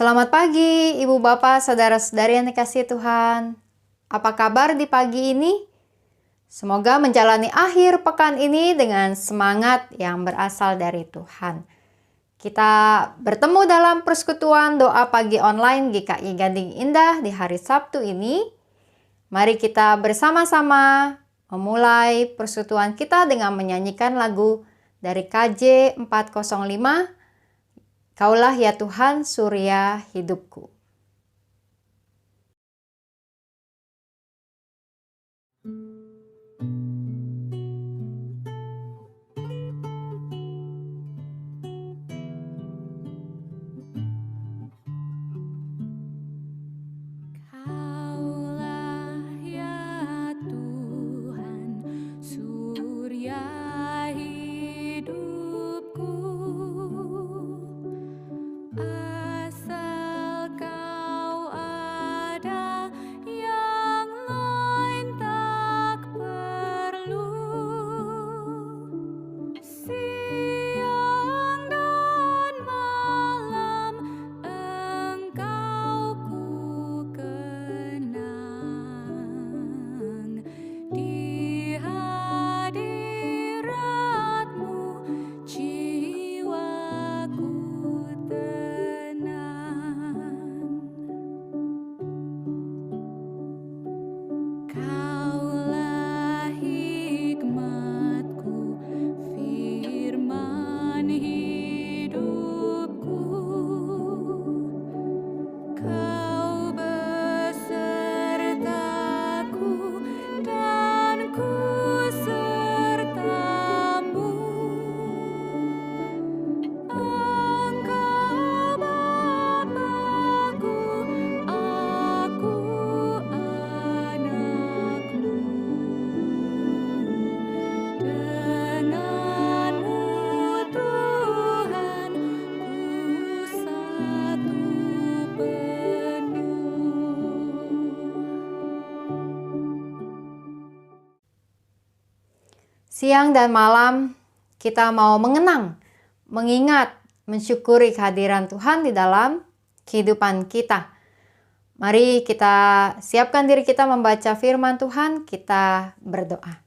Selamat pagi, Ibu Bapak, Saudara-saudari yang dikasihi Tuhan. Apa kabar di pagi ini? Semoga menjalani akhir pekan ini dengan semangat yang berasal dari Tuhan. Kita bertemu dalam persekutuan doa pagi online GKI Gading Indah di hari Sabtu ini. Mari kita bersama-sama memulai persekutuan kita dengan menyanyikan lagu dari KJ 405, Kaulah ya Tuhan surya hidupku. Siang dan malam kita mau mengenang, mengingat, mensyukuri kehadiran Tuhan di dalam kehidupan kita. Mari kita siapkan diri kita membaca firman Tuhan, kita berdoa.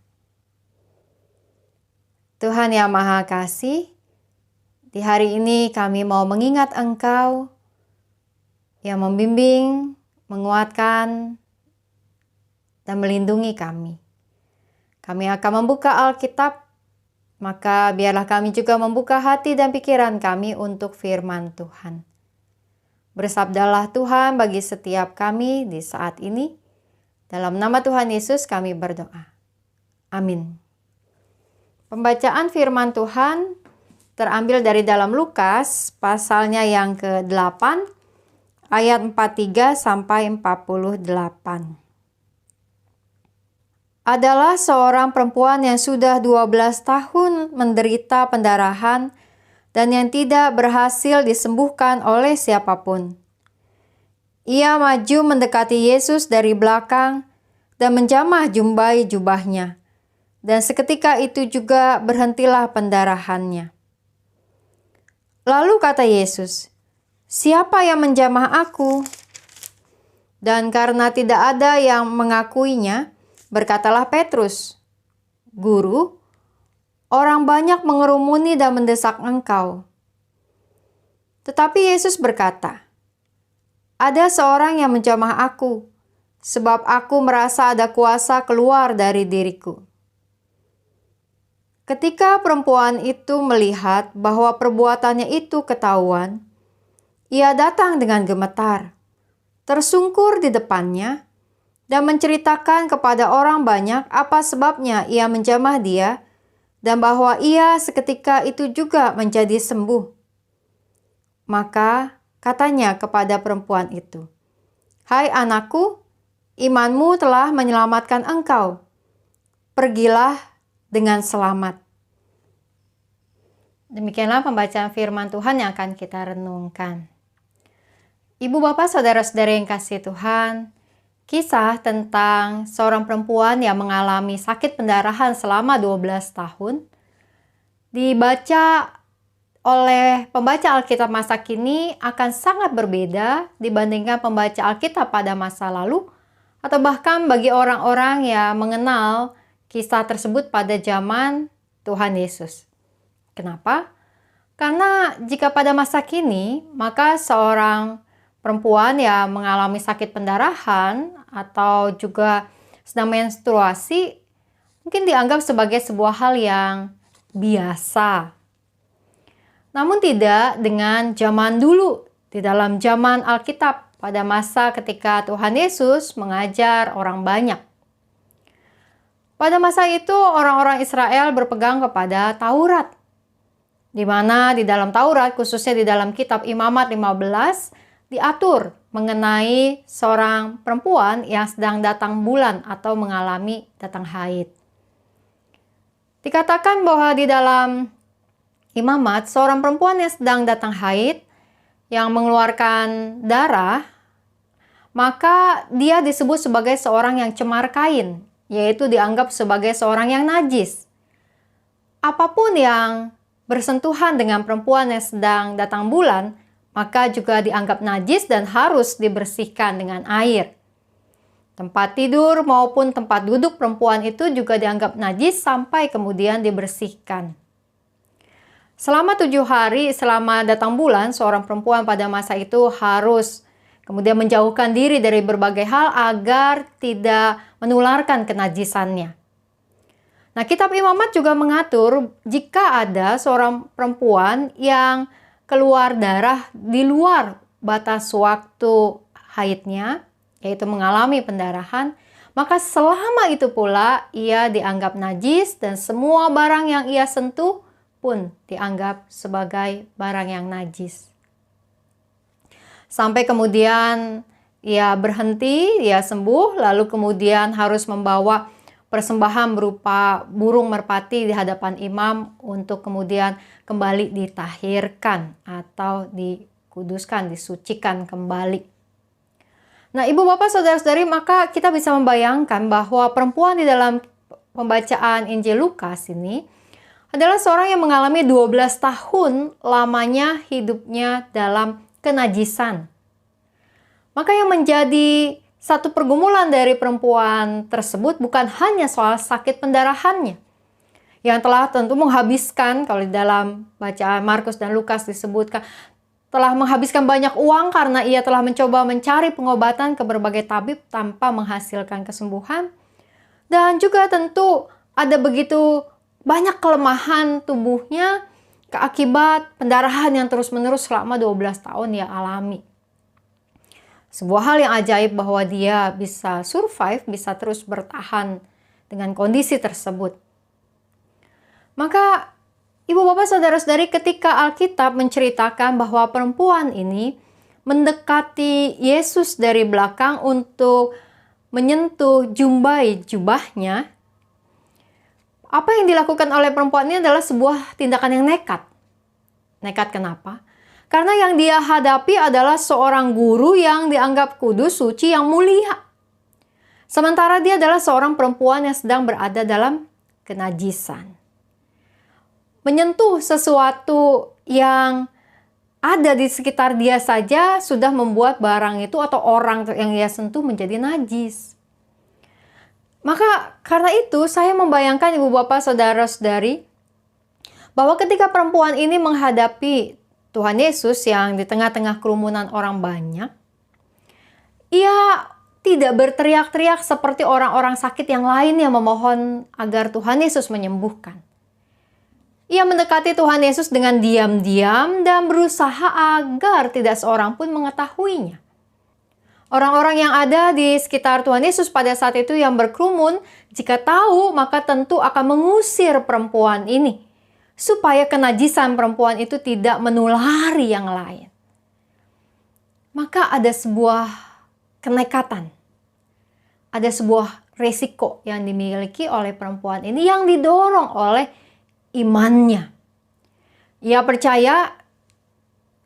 Tuhan yang Maha Kasih, di hari ini kami mau mengingat Engkau yang membimbing, menguatkan, dan melindungi kami. Kami akan membuka Alkitab, maka biarlah kami juga membuka hati dan pikiran kami untuk firman Tuhan. Bersabdalah Tuhan bagi setiap kami di saat ini. Dalam nama Tuhan Yesus kami berdoa. Amin. Pembacaan firman Tuhan terambil dari dalam Lukas, pasalnya yang ke-8, ayat 43 sampai 48. Adalah seorang perempuan yang sudah 12 tahun menderita pendarahan dan yang tidak berhasil disembuhkan oleh siapapun. Ia maju mendekati Yesus dari belakang dan menjamah jumbai jubahnya, dan seketika itu juga berhentilah pendarahannya. Lalu kata Yesus, "Siapa yang menjamah aku?" Dan karena tidak ada yang mengakuinya, berkatalah Petrus, "Guru, orang banyak mengerumuni dan mendesak Engkau." Tetapi Yesus berkata, "Ada seorang yang menjamah aku, sebab aku merasa ada kuasa keluar dari diriku." Ketika perempuan itu melihat bahwa perbuatannya itu ketahuan, ia datang dengan gemetar, tersungkur di depannya, dan menceritakan kepada orang banyak apa sebabnya ia menjamah dia, dan bahwa ia seketika itu juga menjadi sembuh. Maka katanya kepada perempuan itu, "Hai anakku, imanmu telah menyelamatkan engkau. Pergilah dengan selamat." Demikianlah pembacaan firman Tuhan yang akan kita renungkan. Ibu bapak saudara-saudara yang kasih Tuhan, kisah tentang seorang perempuan yang mengalami sakit pendarahan selama 12 tahun dibaca oleh pembaca Alkitab masa kini akan sangat berbeda dibandingkan pembaca Alkitab pada masa lalu, atau bahkan bagi orang-orang yang mengenal kisah tersebut pada zaman Tuhan Yesus. Kenapa? Karena jika pada masa kini, maka seorang perempuan yang mengalami sakit pendarahan atau juga sedang menstruasi mungkin dianggap sebagai sebuah hal yang biasa. Namun tidak dengan zaman dulu, di dalam zaman Alkitab, pada masa ketika Tuhan Yesus mengajar orang banyak. Pada masa itu orang-orang Israel berpegang kepada Taurat, di mana di dalam Taurat, khususnya di dalam kitab Imamat 15, diatur mengenai seorang perempuan yang sedang datang bulan atau mengalami datang haid. Dikatakan bahwa di dalam Imamat, seorang perempuan yang sedang datang haid, yang mengeluarkan darah, maka dia disebut sebagai seorang yang cemar kain, yaitu dianggap sebagai seorang yang najis. Apapun yang bersentuhan dengan perempuan yang sedang datang bulan, maka juga dianggap najis dan harus dibersihkan dengan air. Tempat tidur maupun tempat duduk perempuan itu juga dianggap najis sampai kemudian dibersihkan. Selama 7 hari selama datang bulan, seorang perempuan pada masa itu harus kemudian menjauhkan diri dari berbagai hal agar tidak menularkan kenajisannya. Nah, kitab Imamat juga mengatur jika ada seorang perempuan yang keluar darah di luar batas waktu haidnya, yaitu mengalami pendarahan, maka selama itu pula ia dianggap najis dan semua barang yang ia sentuh pun dianggap sebagai barang yang najis. Sampai kemudian ia berhenti, ia sembuh, lalu kemudian harus membawa persembahan berupa burung merpati di hadapan imam untuk kemudian kembali ditahirkan atau dikuduskan, disucikan kembali. Nah, ibu bapak saudara-saudari, maka kita bisa membayangkan bahwa perempuan di dalam pembacaan Injil Lukas ini adalah seorang yang mengalami 12 tahun lamanya hidupnya dalam kenajisan. Maka yang menjadi satu pergumulan dari perempuan tersebut bukan hanya soal sakit pendarahannya, yang telah tentu menghabiskan, kalau di dalam bacaan Markus dan Lukas disebutkan, telah menghabiskan banyak uang karena ia telah mencoba mencari pengobatan ke berbagai tabib tanpa menghasilkan kesembuhan. Dan juga tentu ada begitu banyak kelemahan tubuhnya keakibat pendarahan yang terus-menerus selama 12 tahun ia alami. Sebuah hal yang ajaib bahwa dia bisa survive, bisa terus bertahan dengan kondisi tersebut. Maka ibu bapak saudara-saudari, ketika Alkitab menceritakan bahwa perempuan ini mendekati Yesus dari belakang untuk menyentuh jumbai jubahnya, apa yang dilakukan oleh perempuan ini adalah sebuah tindakan yang nekat. Nekat kenapa? Karena yang dia hadapi adalah seorang guru yang dianggap kudus, suci, yang mulia. Sementara dia adalah seorang perempuan yang sedang berada dalam kenajisan. Menyentuh sesuatu yang ada di sekitar dia saja sudah membuat barang itu atau orang yang dia sentuh menjadi najis. Maka karena itu saya membayangkan ibu bapak saudara-saudari bahwa ketika perempuan ini menghadapi Tuhan Yesus yang di tengah-tengah kerumunan orang banyak, ia tidak berteriak-teriak seperti orang-orang sakit yang lain yang memohon agar Tuhan Yesus menyembuhkan. Ia mendekati Tuhan Yesus dengan diam-diam dan berusaha agar tidak seorang pun mengetahuinya. Orang-orang yang ada di sekitar Tuhan Yesus pada saat itu yang berkerumun, jika tahu maka tentu akan mengusir perempuan ini, supaya kenajisan perempuan itu tidak menulari yang lain. Maka ada sebuah kenekatan, ada sebuah resiko yang dimiliki oleh perempuan ini yang didorong oleh imannya. Ia percaya,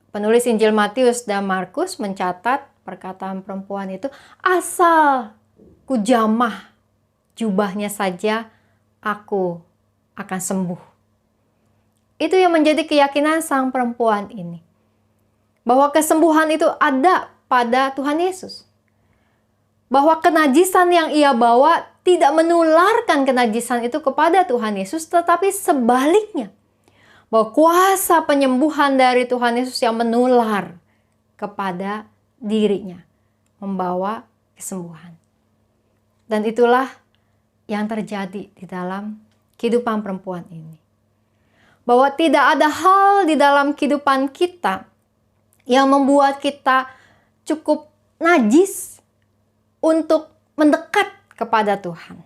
penulis Injil Matius dan Markus mencatat perkataan perempuan itu, asal ku jamah jubahnya saja, aku akan sembuh. Itu yang menjadi keyakinan sang perempuan ini. Bahwa kesembuhan itu ada pada Tuhan Yesus. Bahwa kenajisan yang ia bawa tidak menularkan kenajisan itu kepada Tuhan Yesus, tetapi sebaliknya. Bahwa kuasa penyembuhan dari Tuhan Yesus yang menular kepada dirinya. Membawa kesembuhan. Dan itulah yang terjadi di dalam kehidupan perempuan ini. Bahwa tidak ada hal di dalam kehidupan kita yang membuat kita cukup najis untuk mendekat kepada Tuhan.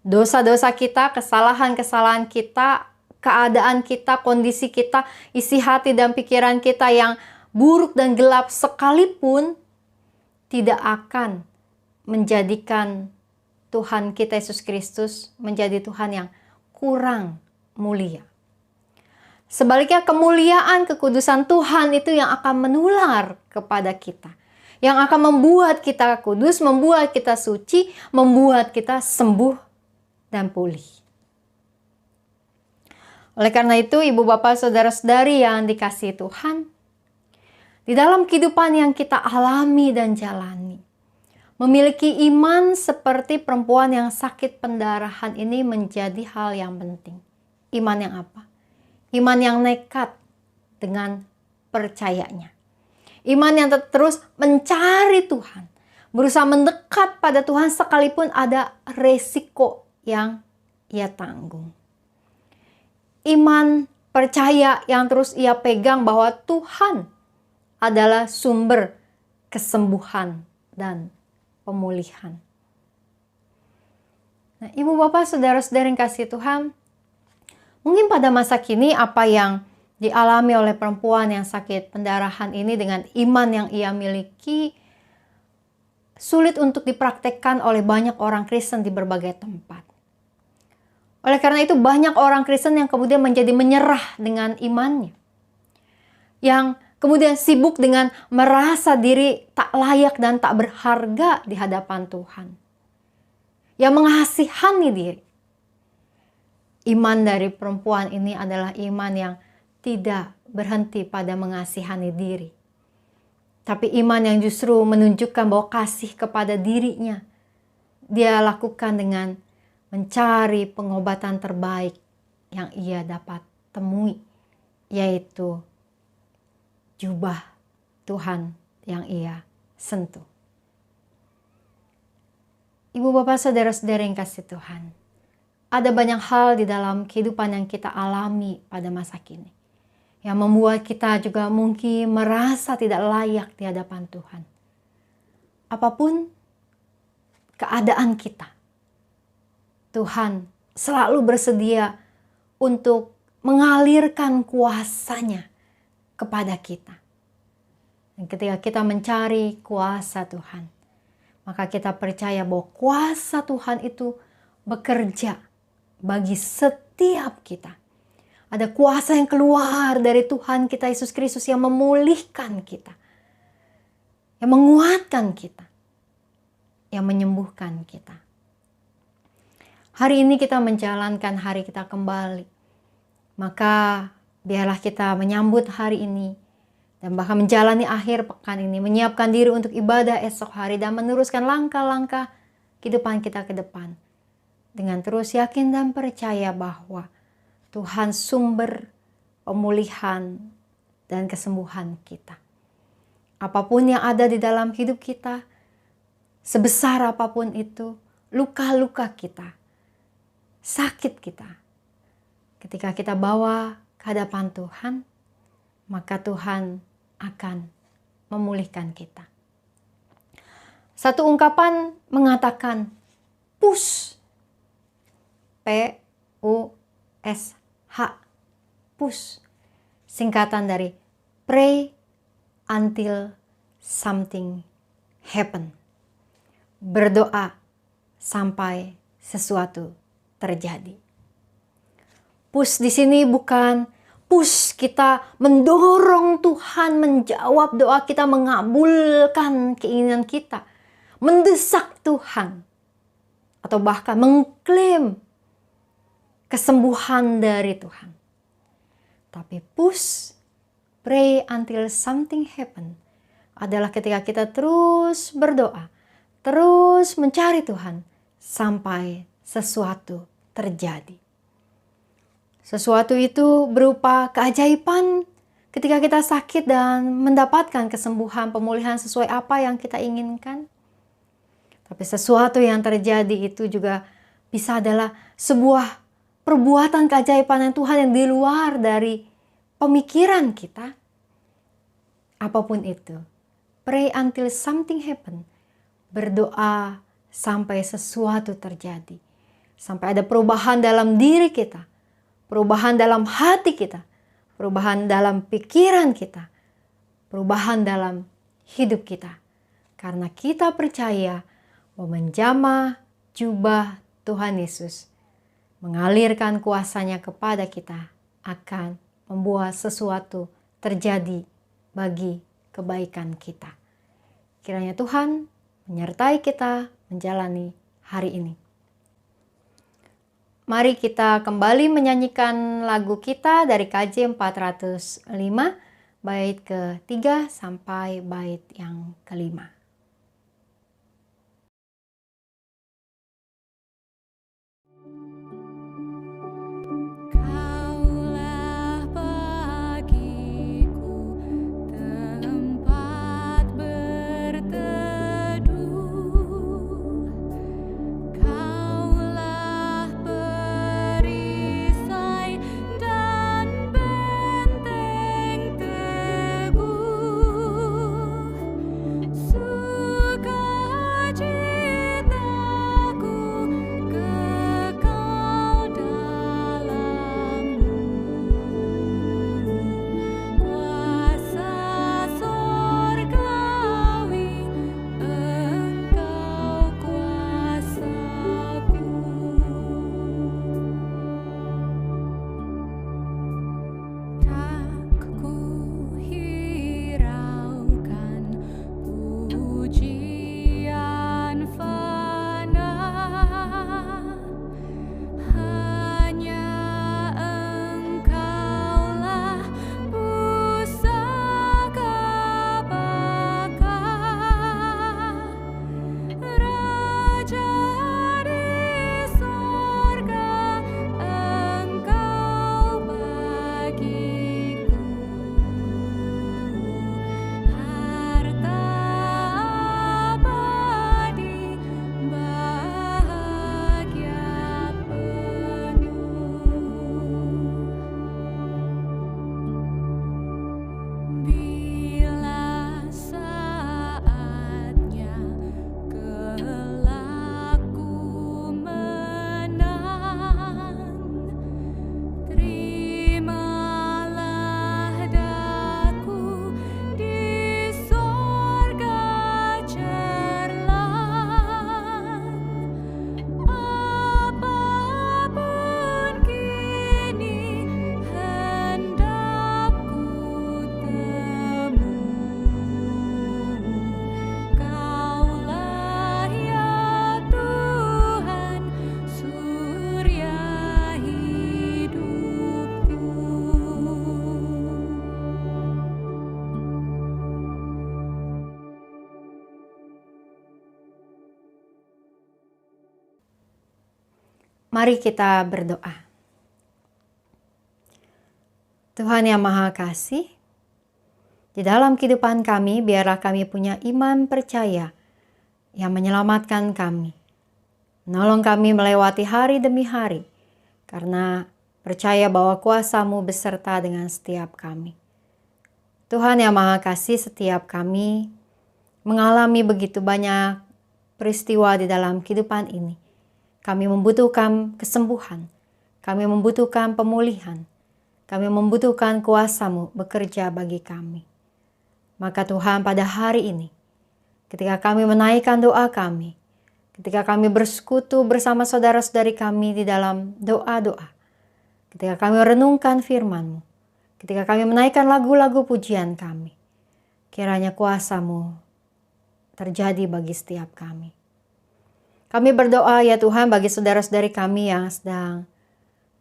Dosa-dosa kita, kesalahan-kesalahan kita, keadaan kita, kondisi kita, isi hati dan pikiran kita yang buruk dan gelap sekalipun tidak akan menjadikan Tuhan kita Yesus Kristus menjadi Tuhan yang kurang mulia. Sebaliknya kemuliaan, kekudusan Tuhan itu yang akan menular kepada kita. Yang akan membuat kita kudus, membuat kita suci, membuat kita sembuh dan pulih. Oleh karena itu, ibu bapak saudara-saudari yang dikasihi Tuhan, di dalam kehidupan yang kita alami dan jalani, memiliki iman seperti perempuan yang sakit pendarahan ini menjadi hal yang penting. Iman yang apa? Iman yang nekat dengan percayanya. Iman yang terus mencari Tuhan. Berusaha mendekat pada Tuhan sekalipun ada resiko yang ia tanggung. Iman percaya yang terus ia pegang bahwa Tuhan adalah sumber kesembuhan dan pemulihan. Nah, ibu bapak saudara-saudara yang kasih Tuhan, mungkin pada masa kini apa yang dialami oleh perempuan yang sakit pendarahan ini dengan iman yang ia miliki sulit untuk dipraktekkan oleh banyak orang Kristen di berbagai tempat. Oleh karena itu banyak orang Kristen yang kemudian menjadi menyerah dengan imannya. Yang kemudian sibuk dengan merasa diri tak layak dan tak berharga di hadapan Tuhan. Yang mengasihani diri. Iman dari perempuan ini adalah iman yang tidak berhenti pada mengasihani diri. Tapi iman yang justru menunjukkan bahwa kasih kepada dirinya. Dia lakukan dengan mencari pengobatan terbaik yang ia dapat temui. Yaitu jubah Tuhan yang ia sentuh. Ibu bapak saudara-saudara yang kasih Tuhan. Ada banyak hal di dalam kehidupan yang kita alami pada masa kini. Yang membuat kita juga mungkin merasa tidak layak di hadapan Tuhan. Apapun keadaan kita, Tuhan selalu bersedia untuk mengalirkan kuasa-Nya kepada kita. Dan ketika kita mencari kuasa Tuhan, maka kita percaya bahwa kuasa Tuhan itu bekerja bagi setiap kita. Ada kuasa yang keluar dari Tuhan kita Yesus Kristus yang memulihkan kita. Yang menguatkan kita. Yang menyembuhkan kita. Hari ini kita menjalankan hari kita kembali. Maka biarlah kita menyambut hari ini. Dan bahkan menjalani akhir pekan ini. Menyiapkan diri untuk ibadah esok hari. Dan meneruskan langkah-langkah kehidupan kita ke depan. Dengan terus yakin dan percaya bahwa Tuhan sumber pemulihan dan kesembuhan kita. Apapun yang ada di dalam hidup kita, sebesar apapun itu, luka-luka kita, sakit kita. Ketika kita bawa ke hadapan Tuhan, maka Tuhan akan memulihkan kita. Satu ungkapan mengatakan, push. P-U-S-H. Push. Singkatan dari pray until something happen. Berdoa sampai sesuatu terjadi. Push di sini bukan push kita mendorong Tuhan menjawab doa kita, mengabulkan keinginan kita, mendesak Tuhan, atau bahkan mengklaim kesembuhan dari Tuhan. Tapi pray until something happen adalah ketika kita terus berdoa, terus mencari Tuhan sampai sesuatu terjadi. Sesuatu itu berupa keajaiban ketika kita sakit dan mendapatkan kesembuhan, pemulihan sesuai apa yang kita inginkan. Tapi sesuatu yang terjadi itu juga bisa adalah sebuah perbuatan keajaiban Tuhan yang di luar dari pemikiran kita. Apapun itu, pray until something happen. Berdoa sampai sesuatu terjadi. Sampai ada perubahan dalam diri kita, perubahan dalam hati kita, perubahan dalam pikiran kita, perubahan dalam hidup kita. Karena kita percaya bahwa menjamah jubah Tuhan Yesus, mengalirkan kuasanya kepada kita akan membuat sesuatu terjadi bagi kebaikan kita. Kiranya Tuhan menyertai kita menjalani hari ini. Mari kita kembali menyanyikan lagu kita dari KJ 405, bait ke-3 sampai bait yang ke-5. Mari kita berdoa. Tuhan yang Maha Kasih, di dalam kehidupan kami biarlah kami punya iman percaya yang menyelamatkan kami. Menolong kami melewati hari demi hari, karena percaya bahwa kuasa-Mu beserta dengan setiap kami. Tuhan yang Maha Kasih, setiap kami mengalami begitu banyak peristiwa di dalam kehidupan ini. Kami membutuhkan kesembuhan, kami membutuhkan pemulihan, kami membutuhkan kuasa-Mu bekerja bagi kami. Maka Tuhan, pada hari ini, ketika kami menaikkan doa kami, ketika kami bersekutu bersama saudara-saudari kami di dalam doa-doa, ketika kami renungkan firman-Mu, ketika kami menaikkan lagu-lagu pujian kami, kiranya kuasa-Mu terjadi bagi setiap kami. Kami berdoa ya Tuhan bagi saudara-saudari kami yang sedang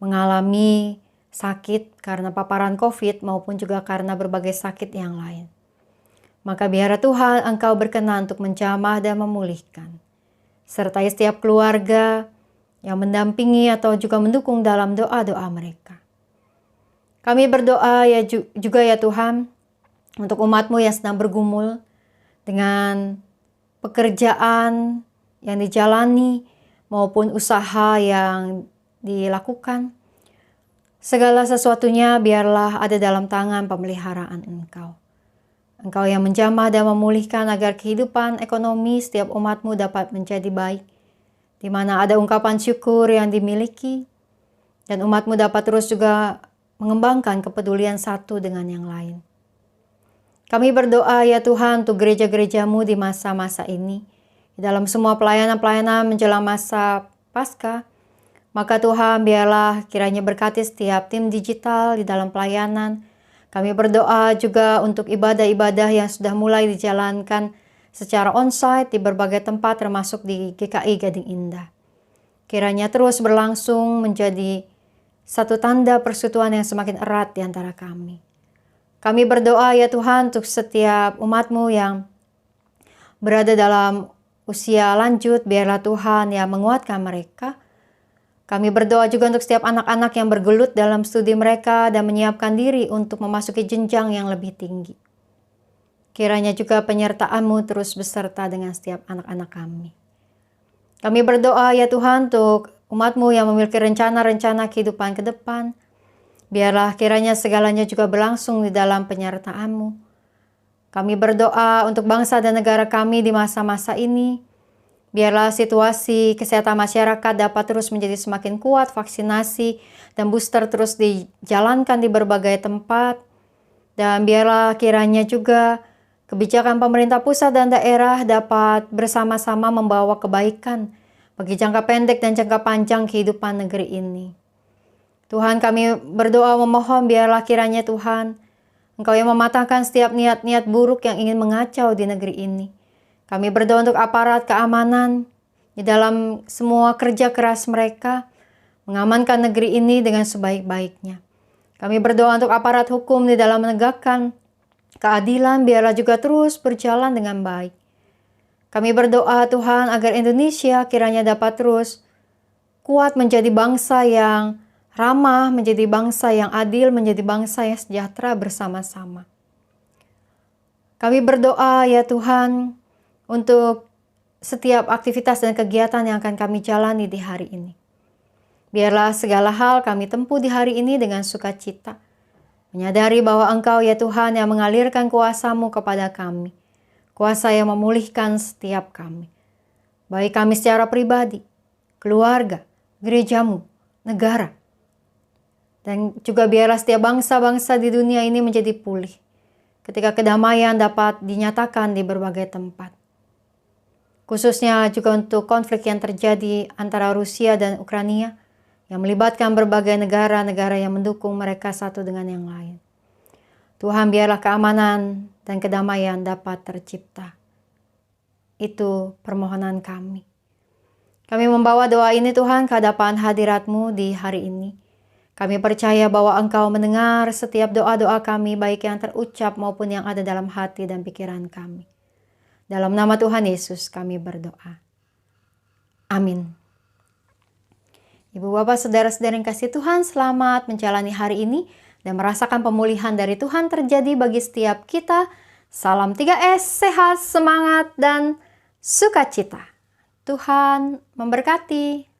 mengalami sakit karena paparan COVID maupun juga karena berbagai sakit yang lain. Maka biarlah Tuhan Engkau berkenan untuk menjamah dan memulihkan. Sertai setiap keluarga yang mendampingi atau juga mendukung dalam doa-doa mereka. Kami berdoa juga ya Tuhan, untuk umat-Mu yang sedang bergumul dengan pekerjaan yang dijalani maupun usaha yang dilakukan. Segala sesuatunya biarlah ada dalam tangan pemeliharaan Engkau. Engkau yang menjamah dan memulihkan agar kehidupan ekonomi setiap umat-Mu dapat menjadi baik, di mana ada ungkapan syukur yang dimiliki, dan umat-Mu dapat terus juga mengembangkan kepedulian satu dengan yang lain. Kami berdoa ya Tuhan untuk gereja-gereja-Mu di masa-masa ini, di dalam semua pelayanan-pelayanan menjelang masa Paskah. Maka Tuhan biarlah kiranya berkati setiap tim digital di dalam pelayanan. Kami berdoa juga untuk ibadah-ibadah yang sudah mulai dijalankan secara onsite di berbagai tempat termasuk di GKI Gading Indah. Kiranya terus berlangsung menjadi satu tanda persekutuan yang semakin erat di antara kami. Kami berdoa ya Tuhan untuk setiap umat-Mu yang berada dalam usia lanjut, biarlah Tuhan yang menguatkan mereka. Kami berdoa juga untuk setiap anak-anak yang bergelut dalam studi mereka dan menyiapkan diri untuk memasuki jenjang yang lebih tinggi. Kiranya juga penyertaan-Mu terus beserta dengan setiap anak-anak kami. Kami berdoa ya Tuhan untuk umat-Mu yang memiliki rencana-rencana kehidupan ke depan. Biarlah kiranya segalanya juga berlangsung di dalam penyertaan-Mu. Kami berdoa untuk bangsa dan negara kami di masa-masa ini. Biarlah situasi kesehatan masyarakat dapat terus menjadi semakin kuat, vaksinasi dan booster terus dijalankan di berbagai tempat. Dan biarlah kiranya juga kebijakan pemerintah pusat dan daerah dapat bersama-sama membawa kebaikan bagi jangka pendek dan jangka panjang kehidupan negeri ini. Tuhan, kami berdoa memohon biarlah kiranya Tuhan, Engkau yang mematahkan setiap niat-niat buruk yang ingin mengacau di negeri ini. Kami berdoa untuk aparat keamanan di dalam semua kerja keras mereka, mengamankan negeri ini dengan sebaik-baiknya. Kami berdoa untuk aparat hukum di dalam menegakkan keadilan, biarlah juga terus berjalan dengan baik. Kami berdoa Tuhan agar Indonesia kiranya dapat terus kuat menjadi bangsa yang ramah, menjadi bangsa yang adil, menjadi bangsa yang sejahtera bersama-sama. Kami berdoa ya Tuhan untuk setiap aktivitas dan kegiatan yang akan kami jalani di hari ini. Biarlah segala hal kami tempuh di hari ini dengan sukacita, menyadari bahwa Engkau ya Tuhan yang mengalirkan kuasa-Mu kepada kami, kuasa yang memulihkan setiap kami, baik kami secara pribadi, keluarga, gereja-Mu, negara. Dan juga biarlah setiap bangsa-bangsa di dunia ini menjadi pulih, ketika kedamaian dapat dinyatakan di berbagai tempat. Khususnya juga untuk konflik yang terjadi antara Rusia dan Ukraina, yang melibatkan berbagai negara-negara yang mendukung mereka satu dengan yang lain. Tuhan, biarlah keamanan dan kedamaian dapat tercipta. Itu permohonan kami. Kami membawa doa ini Tuhan ke hadapan hadirat-Mu di hari ini. Kami percaya bahwa Engkau mendengar setiap doa-doa kami, baik yang terucap maupun yang ada dalam hati dan pikiran kami. Dalam nama Tuhan Yesus kami berdoa. Amin. Ibu bapak saudara-saudara yang kasih Tuhan, selamat menjalani hari ini dan merasakan pemulihan dari Tuhan terjadi bagi setiap kita. Salam 3S, sehat, semangat, dan sukacita. Tuhan memberkati.